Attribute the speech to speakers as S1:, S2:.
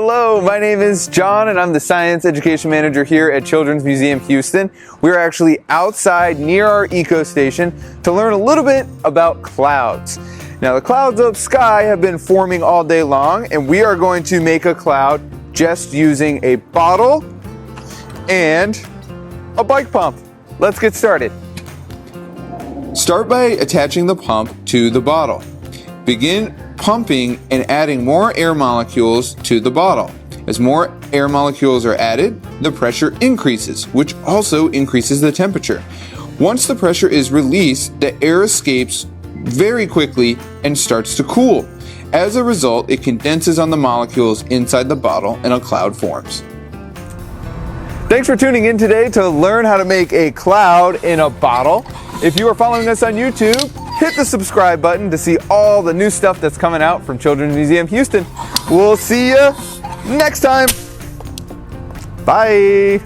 S1: Hello, my name is John and I'm the Science Education Manager here at Children's Museum Houston. We're actually outside near our eco station to learn a little bit about clouds. Now the clouds up sky have been forming all day long and we are going to make a cloud just using a bottle and a bike pump. Let's get started. Start by attaching the pump to the bottle. Begin pumping and adding more air molecules to the bottle. As more air molecules are added, the pressure increases, which also increases the temperature. Once the pressure is released, the air escapes very quickly and starts to cool. As a result, it condenses on the molecules inside the bottle and a cloud forms. Thanks for tuning in today to learn how to make a cloud in a bottle. If you are following us on YouTube, hit the subscribe button to see all the new stuff that's coming out from Children's Museum Houston. We'll see you next time. Bye.